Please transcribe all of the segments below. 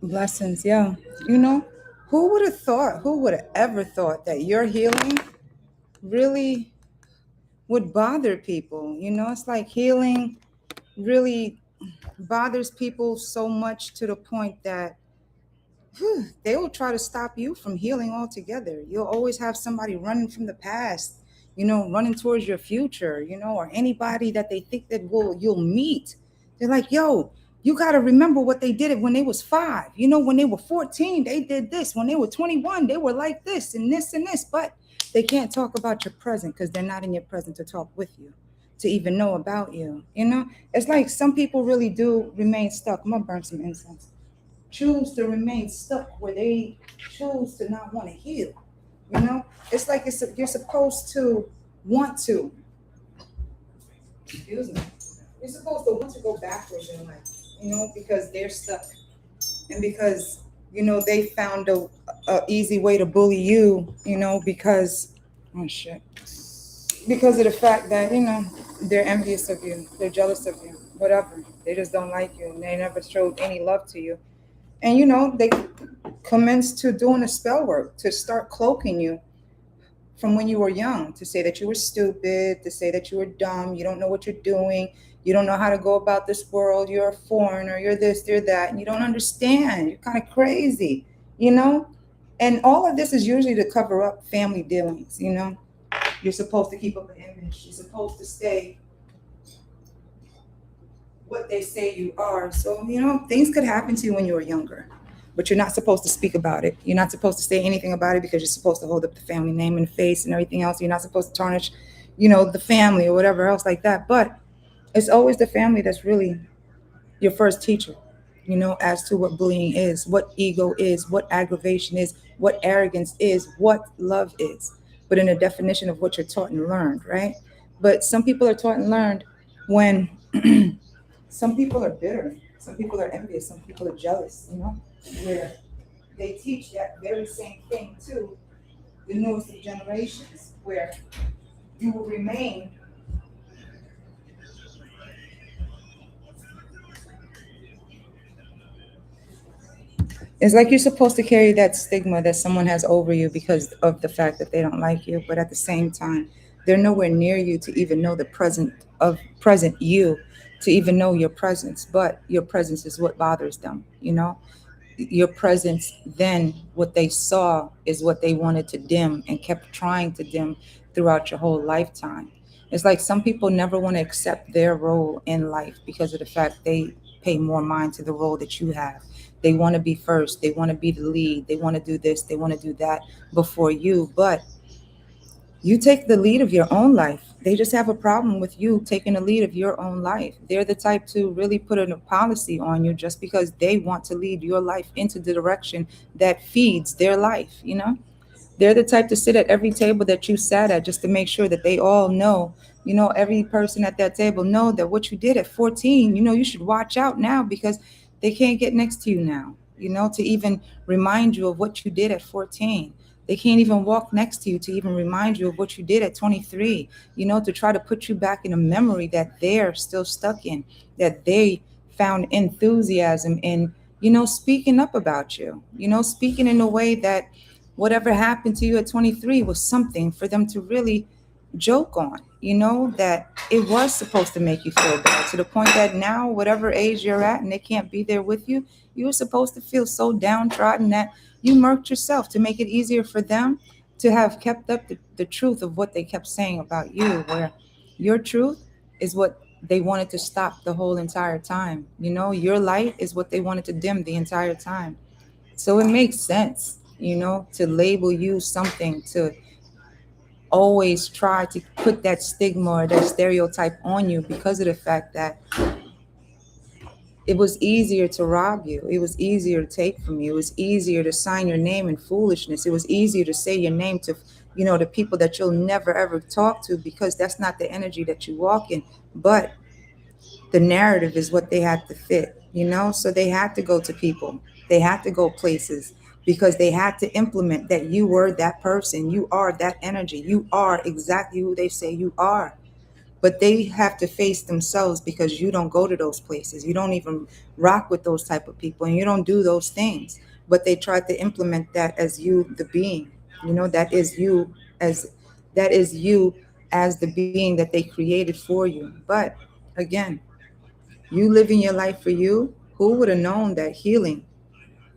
Blessings, yeah. You know, who would have thought, who would have ever thought that your healing really would bother people? It's like healing really bothers people so much to the point that they will try to stop you from healing altogether. You'll always have somebody running from the past, running towards your future, or anybody that they think that you'll meet. They're like, yo, you got to remember what they did it when they was 5. When they were 14, they did this. When they were 21, they were like this and this and this. But they can't talk about your present because they're not in your present to talk with you, to even know about you. It's like some people really do remain stuck. I'm gonna burn some incense, choose to remain stuck where they choose to not want to heal. You know, it's like you're supposed to want to. Excuse me. You're supposed to want to go backwards in life. Because they're stuck, and because they found a easy way to bully you. Because oh shit, because of the fact that they're envious of you, they're jealous of you, whatever. They just don't like you, and they never showed any love to you. And they commence to doing the spell work to start cloaking you from when you were young, to say that you were stupid, to say that you were dumb, you don't know what you're doing, you don't know how to go about this world, you're a foreigner, you're this, you're that, and you don't understand, you're kind of crazy, you know? And all of this is usually to cover up family dealings. You're supposed to keep up an image, you're supposed to stay what they say you are. So, things could happen to you when you were younger, but you're not supposed to speak about it. You're not supposed to say anything about it because you're supposed to hold up the family name and face and everything else. You're not supposed to tarnish, the family or whatever else like that. But it's always the family that's really your first teacher, as to what bullying is, what ego is, what aggravation is, what arrogance is, what love is, but in a definition of what you're taught and learned, right? But some people are taught and learned when some people are bitter, some people are envious, some people are jealous, where they teach that very same thing to the newest of generations, where you will remain. It's like you're supposed to carry that stigma that someone has over you because of the fact that they don't like you, but at the same time, they're nowhere near you to even know the present you, to even know your presence. But your presence is what bothers them. Your presence, then what they saw is what they wanted to dim and kept trying to dim throughout your whole lifetime. It's like some people never want to accept their role in life because of the fact they pay more mind to the role that you have. They want to be first, they want to be the lead, they want to do this, they want to do that before you. But you take the lead of your own life. They just have a problem with you taking the lead of your own life. They're the type to really put a policy on you just because they want to lead your life into the direction that feeds their life. They're the type to sit at every table that you sat at just to make sure that they all know, every person at that table know that what you did at 14, you should watch out now because they can't get next to you now, to even remind you of what you did at 14. They can't even walk next to you to even remind you of what you did at 23, to try to put you back in a memory that they're still stuck in, that they found enthusiasm in, speaking up about you, speaking in a way that whatever happened to you at 23 was something for them to really joke on, that it was supposed to make you feel bad to the point that now, whatever age you're at and they can't be there with you, you were supposed to feel so downtrodden that you murked yourself to make it easier for them to have kept up the truth of what they kept saying about you, where your truth is what they wanted to stop the whole entire time. Your light is what they wanted to dim the entire time. So it makes sense, to label you something, to always try to put that stigma or that stereotype on you because of the fact that it was easier to rob you. It was easier to take from you. It was easier to sign your name in foolishness. It was easier to say your name to, the people that you'll never ever talk to because that's not the energy that you walk in. But the narrative is what they had to fit. So they had to go to people, they had to go places because they had to implement that you were that person, you are that energy, you are exactly who they say you are. but they have to face themselves because you don't go to those places. You don't even rock with those type of people and you don't do those things. But they try to implement that as you, the being, that is you as that is you as the being that they created for you. But again, you living your life for you, who would have known that healing,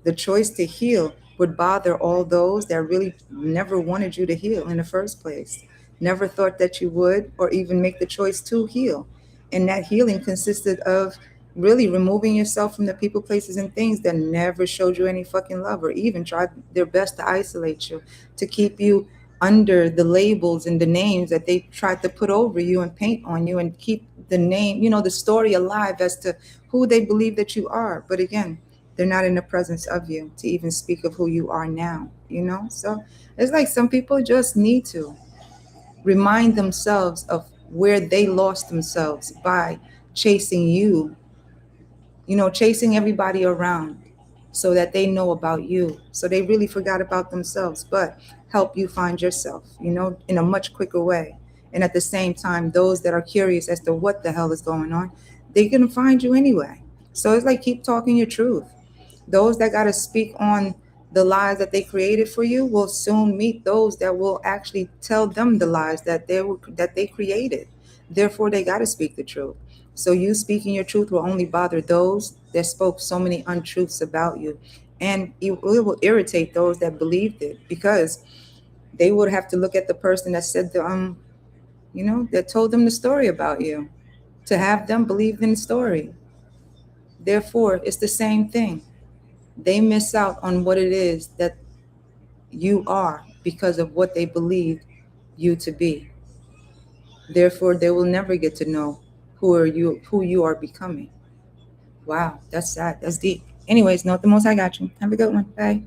the choice to heal, would bother all those that really never wanted you to heal in the first place, never thought that you would, or even make the choice to heal. And that healing consisted of really removing yourself from the people, places, and things that never showed you any fucking love or even tried their best to isolate you, to keep you under the labels and the names that they tried to put over you and paint on you and keep the name, the story alive as to who they believe that you are. But again, they're not in the presence of you to even speak of who you are now. So it's like some people just need to remind themselves of where they lost themselves by chasing chasing everybody around so that they know about you. So they really forgot about themselves, but help you find yourself, in a much quicker way. And at the same time, those that are curious as to what the hell is going on, they're going to find you anyway. So it's like keep talking your truth. Those that got to speak on the lies that they created for you will soon meet those that will actually tell them the lies that they created. Therefore, they got to speak the truth. So you speaking your truth will only bother those that spoke so many untruths about you, and it will irritate those that believed it because they would have to look at the person that said that told them the story about you to have them believe in the story. Therefore, it's the same thing. They miss out on what it is that you are because of what they believe you to be. Therefore, they will never get to know who you are becoming. Wow, that's sad. That's deep. Anyways, note the most. I got you. Have a good one. Bye.